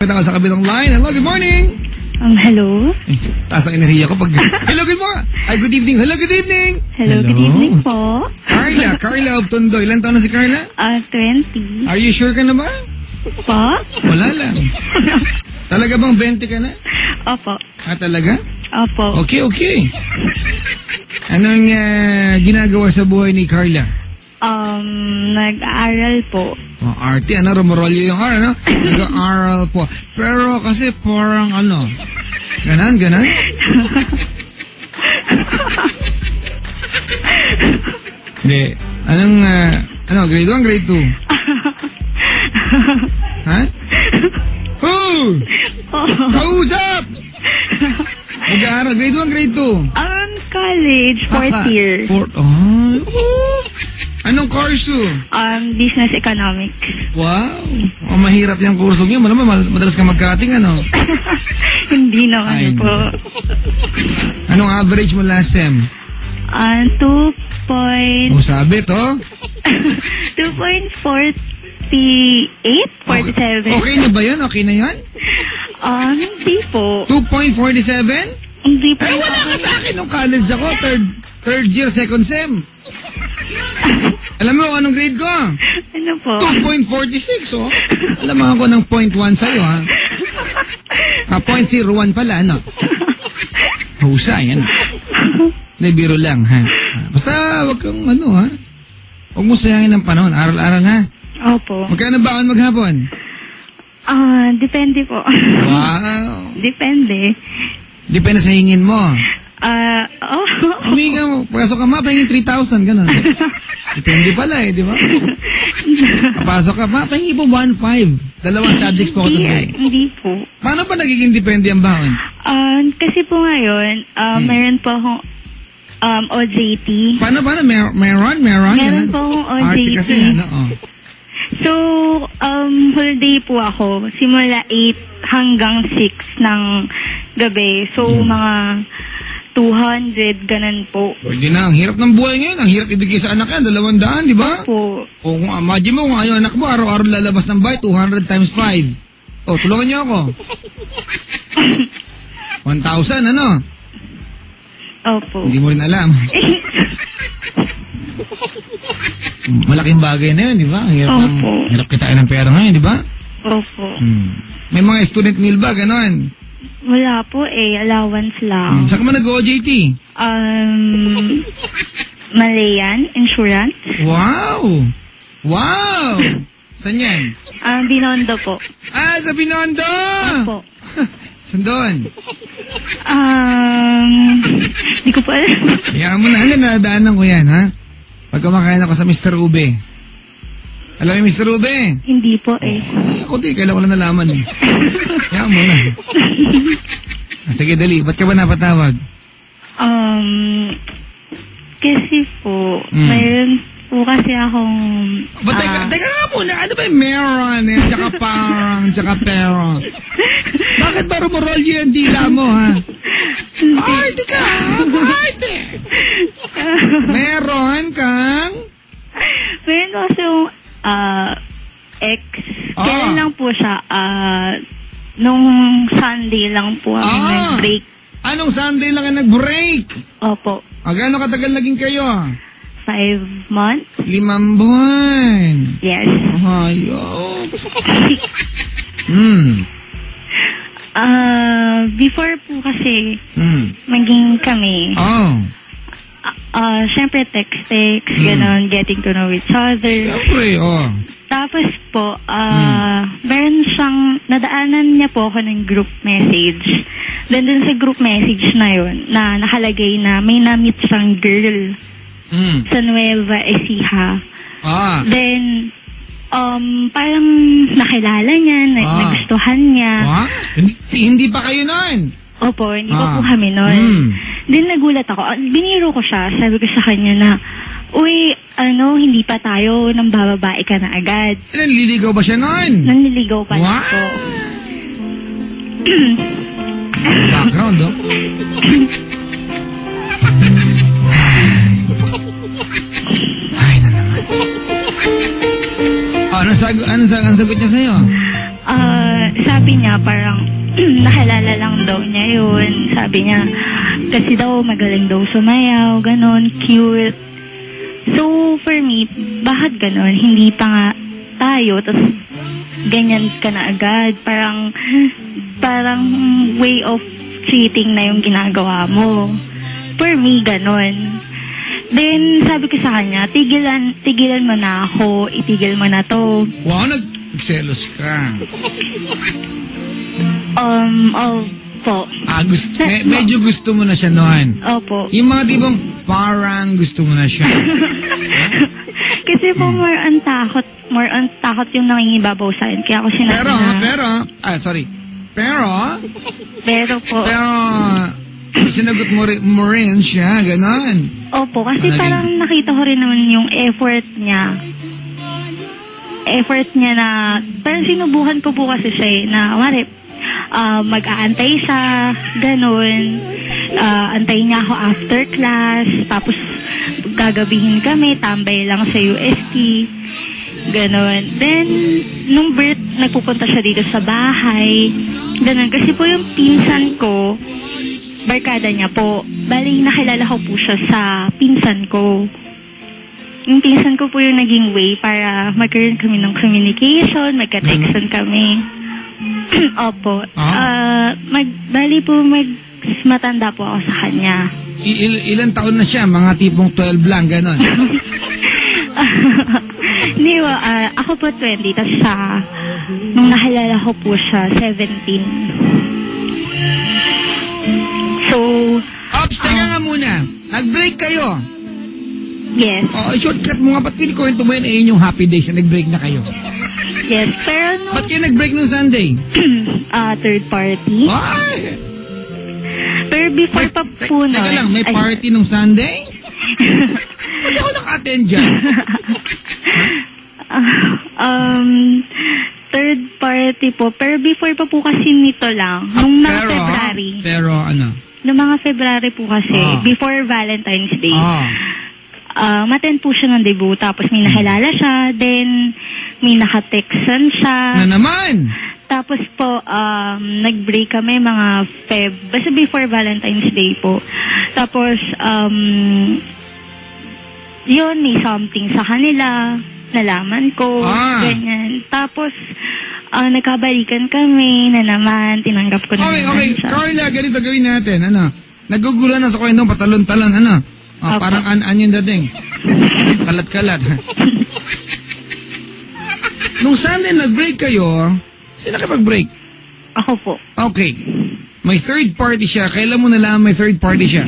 Pwede ka sa kabilang line. Hello, good morning. Hello. Taas ang enerhiya ko pag... Hello, good morning. Ay, good evening. Hello, good evening. Hello, good evening po. Carla of Tondo. Ilan taon na si Carla? 20. Are you sure ka na ba? Po? Wala lang. Talaga bang 20 ka na? Opo. Talaga? Opo. Okay. Anong ginagawa sa buhay ni Carla? Nag-aaral po. Arte, rumorolyo yung R, Nag-aaral po. Pero kasi parang ganan? Hindi. Grade 1, grade 2? Ha? Kausap! Nag-aaral, grade 1, grade 2? College, 4th year. Anong kurso? Business economics. Wow. Mahirap yung kurso niyo. Madalas ka magkating, Hindi naman po. Anong average mo last sem? 2. Sabi to? 2.48, 47. Okay na ba yun? Okay na yun? Hindi po. 2.47? Hindi po. Wala ka sa akin nung college ako. Third year, second sem. Alam mo anong grade ko? Ano po? 2.46, Alam mo ako ng 0.1 sa'yo, ha? 0.01 pala, Husay, Biro lang, ha? Basta, wag kang, ha? Huwag mo sayangin ng panahon. Aral-aral, ha? Opo. Magkano baon maghapon? Depende po. Wow. Depende. Depende sa hingin mo. Huminga mo. Pasok ka pahingin 3,000, gano'n. Depende pala di ba? Papasok ka pahingi po 1,500. 2 subjects po ako today. Hindi po. Paano pa nagiging depende ang baon? Kasi po ngayon, mayroon po akong OJT. Paano? Meron? Meron po akong OJT. Arte kasi, So, whole day po ako. Simula 8 hanggang 6 ng gabi. So, mga 200, ganun po. Pwede na. Ang hirap ng buhay ngayon. Ang hirap ibigay sa anak yan. 200, di ba? Po. Kung imagine mo, kung ayaw anak mo, araw-araw lalabas ng bahay, 200 times 5. Tulungan niyo ako. 1,000, Opo. Hindi mo rin alam. Malaking bagay na yun, di ba? Hirap kitain ng pera ngayon, di ba? Opo. May mga student meal ba, ganon? Wala po allowance lang. Saan ka man nag-OJT? Malayan Insurance. Wow! Saan yan? Binondo po. Sa Binondo! Opo. Saan doon? Hindi ko pa alam. Hayaan mo na, nadaanan ko yan, ha? Pag kumakain ako sa Mr. Ube. Alam mo Mr. Ube? Hindi po Ako kailan ko lang nalaman Hayaan mo na. Sige, dali. Ba't ka ba napatawag? Kasi po, mayroon po kasi akong... Teka nga muna. Ano ba yung meron tsaka parang, tsaka pero? Bakit ba rumorolyo yung dila mo, ha? Arte ka! Arte! Meron kang? Meron kasi yung ex. Kailan lang po siya, nung Sunday lang po kami nag-break. Anong Sunday lang ang nag-break? Opo. Gaano katagal naging kayo? 5 months. 5 buwan. Yes. Hayop. Before po kasi, maging kami. Siyempre text, gano'n, getting to know each other. Siyempre, Tapos po, meron siyang, nadaanan niya po ako ng group message. Then dun sa group message na yun, na nakalagay na may na-meet siyang girl sa Nueva Ecija. Then, parang nakilala niya, nagustuhan niya. Hindi pa kayo nun? Opo, hindi pa po kami nun. Then nagulat ako. Biniro ko siya. Sabi ko sa kanya na, uy, hindi pa tayo, nang bababae ka na agad. Nanliligaw ba siya nun? Nanliligaw pa na po. Background, Ay na naman. Anong sagot niya sa'yo? sabi niya parang nakalala lang daw niya yun. Sabi niya, kasi daw magaling daw sumayaw, ganon, cute. So, for me, bakit ganon? Hindi pa nga tayo, tapos ganyan ka na agad. Parang way of treating na yung ginagawa mo. For me, ganon. Then, sabi ko sa kanya, tigilan mo na ako, itigil mo na to. Wow, nag-selos ka. Opo. Medyo gusto mo na siya noon. Opo. Yung mga tipong parang gusto mo na siya. Kasi po more on takot yung nangingibabaw sa akin. Kaya ako sinabi Pero po. Pero, sinagot mo rin siya, ganon. Opo, kasi parang nakita ko rin naman yung effort niya. Na, parang sinubukan ko po kasi siya na, mag-aantay siya, ganon. Antayin niya ako after class, tapos gagabihin kami, tambay lang sa UST, ganon. Then, nung birth, nagpupunta siya dito sa bahay, ganon. Kasi po yung pinsan ko, barkada niya po. Bali, nakilala ko po siya sa pinsan ko. Yung pinsan ko po yung naging way para magkaroon kami ng communication, magka-textan kami. Opo. Bali po, matanda po ako sa kanya. Ilan taon na siya? Mga tipong 12 lang, gano'n? Hindi ba, ako po 20, tapos nung nakilala ko po siya, 17. So, Ops, teka nga muna. Nag-break kayo. Yes. Shortcut mo nga. Ba't kinikwento mo yun? Yung happy days na nag-break na kayo. Yes, pero Ba't kayo nag-break nung Sunday? Third party. Ay! Pero before pa po nun. Teka lang, may party nung Sunday? Hindi ako naka-attend dyan. Third party po. Pero before pa po kasi nito lang. Nung mga February. Pero ano? Nung mga February po kasi. Before Valentine's Day. Maten po siya ng debut. Tapos may nakilala siya. Then, may nakatextan siya. Na naman? Tapos po, nag-break kami mga basta before Valentine's Day po. Tapos, yun, may something sa kanila. Nalaman ko, ganyan. Tapos, nagkabalikan kami na naman, tinanggap ko na naman siya. Carla, ganito gawin natin, nagugulan na sa kwentong patalon-talon, Okay. Parang an-an yung dating. Kalat-kalat. Nung Sunday nag-break kayo, sino nakipag-break? Ako po. Okay. May third party siya. Kailan mo nalaman may third party siya?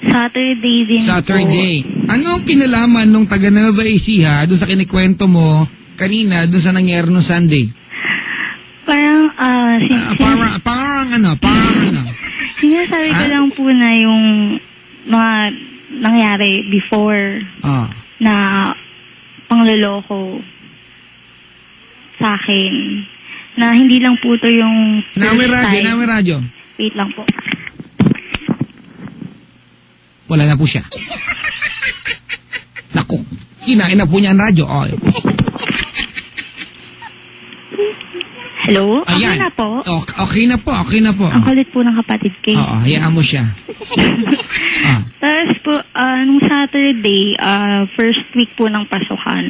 Saturday din Saturday. po. Ano ang kinalaman nung taga Nueva Ecija doon sa kinikwento mo kanina doon sa nangyari nung Sunday? Parang, Parang ano? sinasabi ko lang po na yung mga nangyari before na pangloloko sa akin. Na hindi lang po to yung Namin radyo. Wait lang po. Wala na po siya. Naku, kinain na po niya ang radyo. Hello? Ayan. Okay na po? Okay na po. Ang kulit po ng kapatid ko. Oo, hayaan mo siya. Tapos po, nung Saturday, first week po ng pasukan.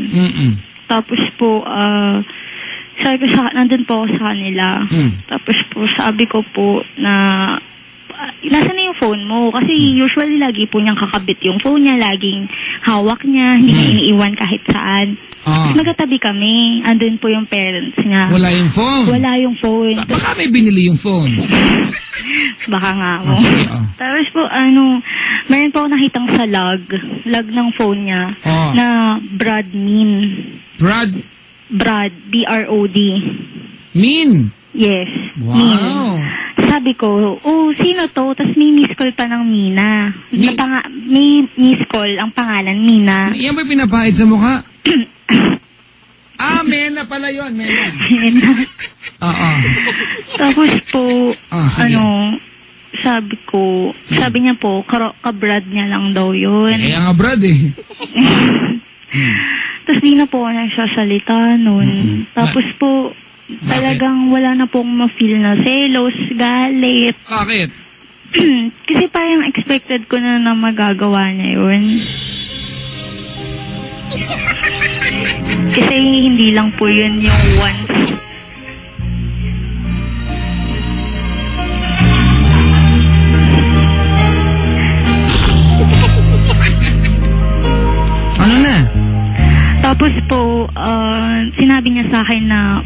Tapos po, sabi ko nandun po ako sa kanila. Tapos po, sabi ko po na, nasa na yung phone mo? Kasi usually lagi po niyang kakabit yung phone niya, laging hawak niya, hindi niya iniiwan kahit saan. Tapos nagkatabi kami, andun po yung parents niya. Wala yung phone? Wala yung phone. Baka may binili yung phone. Baka nga mo. Tapos po, meron po ako nakitang sa log ng phone niya, na Brad Min. Brad, B-R-O-D. Min? Yes. Wow. Min. Sabi ko, sino to? Tapos may miss call pa ng Mina. May miss call, ang pangalan, Mina. Yan ba pinapahid sa mukha? Mena pala yun, Mena. Tapos po, sabi niya po, kabrad niya lang daw yun. Ang abrad eh. Tapos di na po ako nagsasalita nun. Tapos po, talagang wala na pong ma-feel na selos, galit. Bakit? Kasi parang expected ko na magagawa niya yun. Kasi hindi lang po yun yung once. Ano na? Tapos po, sinabi niya sa akin na,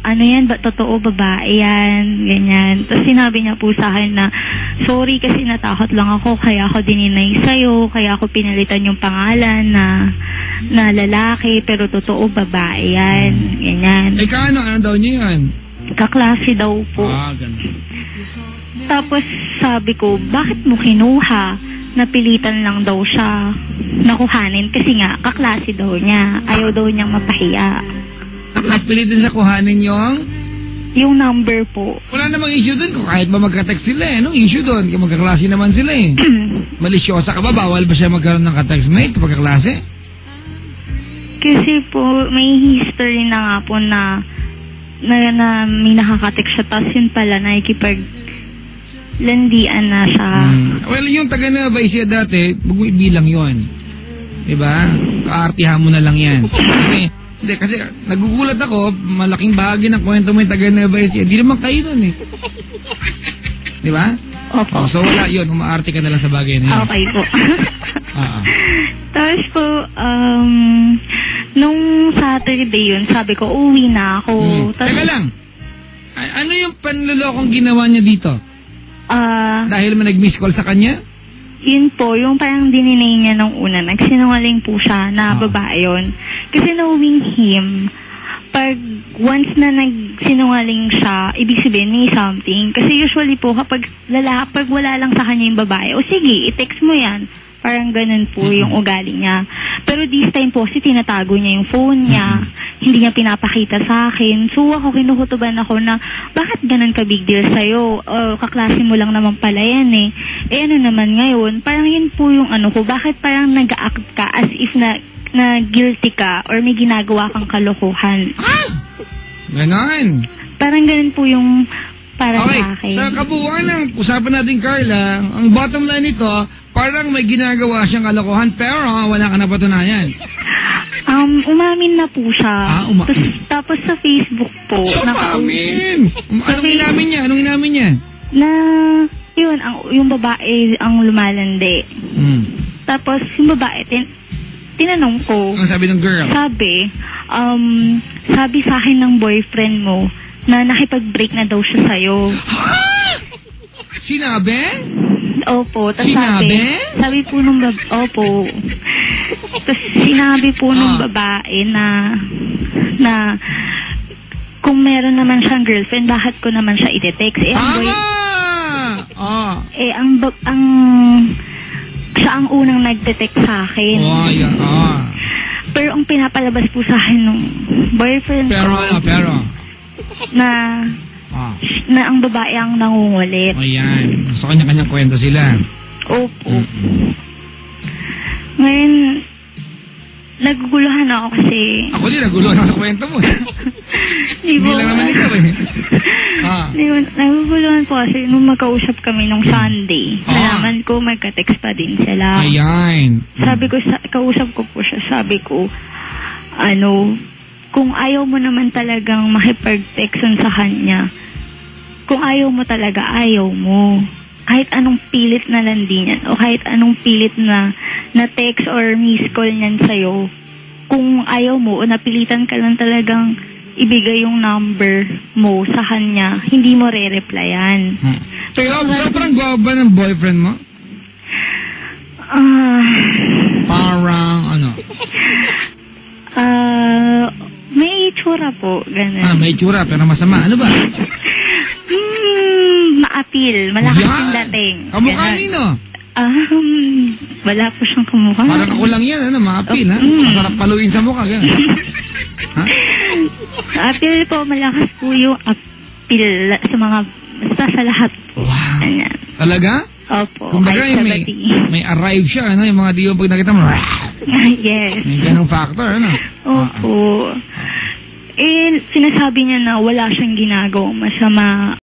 ano yan, totoo, babae yan, ganyan. Tapos sinabi niya po sa akin na, sorry kasi natakot lang ako, kaya ako dininay sa'yo, kaya ako pinalitan yung pangalan na lalaki, pero totoo, babae yan, ganyan. Eh, ano daw niya yan? Kaklase daw po. Ganun. Tapos sabi ko, bakit mo kinuha? Napilitan lang daw siya nakuhanin kasi nga, kaklase daw niya. Ayaw daw niyang mapahiya. Napilitan siya kuhanin yung number po. Wala namang issue dun kung kahit ba magka-text sila eh. Anong issue dun? Kaya magkaklase naman sila eh. Malisyosa ka ba? Bawal ba siya magkaroon ng ka-textmate kapag kaklase? Kasi po, may history na nga po na may nakaka-text siya. Tapos yun pala, landian na siya. Well, yung taga na ba siya dati, huwag mo ibilang yun. Diba? Kaartihan mo na lang yan. Kasi nagugulat ako, malaking bahagi ng kwento mo yung taga na ba siya. Hindi naman kayo nun eh. Diba? Opo. So wala yun, umaarte ka na lang sa bagay na yun. Okay po. Tapos po, nung Saturday yun, sabi ko, uwi na ako. Teka lang, ano yung panlulokong ginawa niya dito? Dahil mo nag-miss call sa kanya? Yun po, yung parang dininay niya nung una. Nagsinungaling po siya na babae yun. Kasi knowing him, pag once na nagsinungaling siya, ibig sabihin may something. Kasi usually po, kapag wala lang sa kanya yung babae, o sige, i-text mo yan. Parang ganun po yung ugali niya. Pero this time po, kasi tinatago niya yung phone niya. Hindi niya pinapakita sa akin. So ako, kinukutuban ako na, bakit ganun ka big deal sa'yo? Kaklase mo lang naman pala yan eh. Eh ano naman ngayon? Parang yun po yung ano ko, bakit parang nag-act ka as if na guilty ka or may ginagawa kang kalokohan? Ganon. Parang ganun po yung para okay, sa akin. Sa kabuuan ng usapan natin, Carla, ang bottom line nito, parang may ginagawa siyang kalokohan pero wala ka na patunayan. Umamin na po siya. Tapos sa Facebook po. Umamin? Anong inamin niya? Na, yun, yung babae ang lumalandi. Tapos yung babae, tinanong ko. Ang sabi ng girl? Sabi sa akin ng boyfriend mo na nakipag-break na daw siya sa'yo. Sinabi? Opo. Sinabi? Sabi po nung opo. Tapos sinabi po nung babae na kung meron naman siyang girlfriend, bakit ko naman siya ite-text? Siya ang unang nagte-text sa akin. Pero ang pinapalabas po sa akin nung boyfriend pero na ang babae ang nangungulit. Ayan. So, kanya-kanyang kwento sila. Opo. Ngayon, naguguluhan ako kasi... Ako din, naguguluhan ako sa kwento mo. Hindi lang naman ikaw eh. Naguguluhan po kasi nung magkausap kami nung Sunday, nalaman ko magka-text pa din sila. Ayan. Sabi ko, kausap ko po siya, sabi ko, kung ayaw mo naman talagang makipag-textan sa kanya, kung ayaw mo talaga, ayaw mo. Kahit anong pilit na landi niyan, o kahit anong pilit na text or miss call niyan sa'yo, kung ayaw mo o napilitan ka lang talagang ibigay yung number mo sa kanya, hindi mo re-replyan. Pero sobrang gwaba ng boyfriend mo? Parang may itsura po, ganun. May itsura, pero masama. Ano ba? Maapil. Malakas yung dating. Kamukha nino? Wala po siyang kamukha. Parang ako lang yan, maapil, ha? Masarap paluin sa mukha, gano'n. Ha? Apil po, malakas po yung apil sa mga, basta sa lahat po. Wow. Ayan. Talaga? Opo. Kumbaga, may arrive siya, yung mga di yung pag nakita mo, yes. may ganong factor, Opo. sinasabi niya na wala siyang ginagawang masama.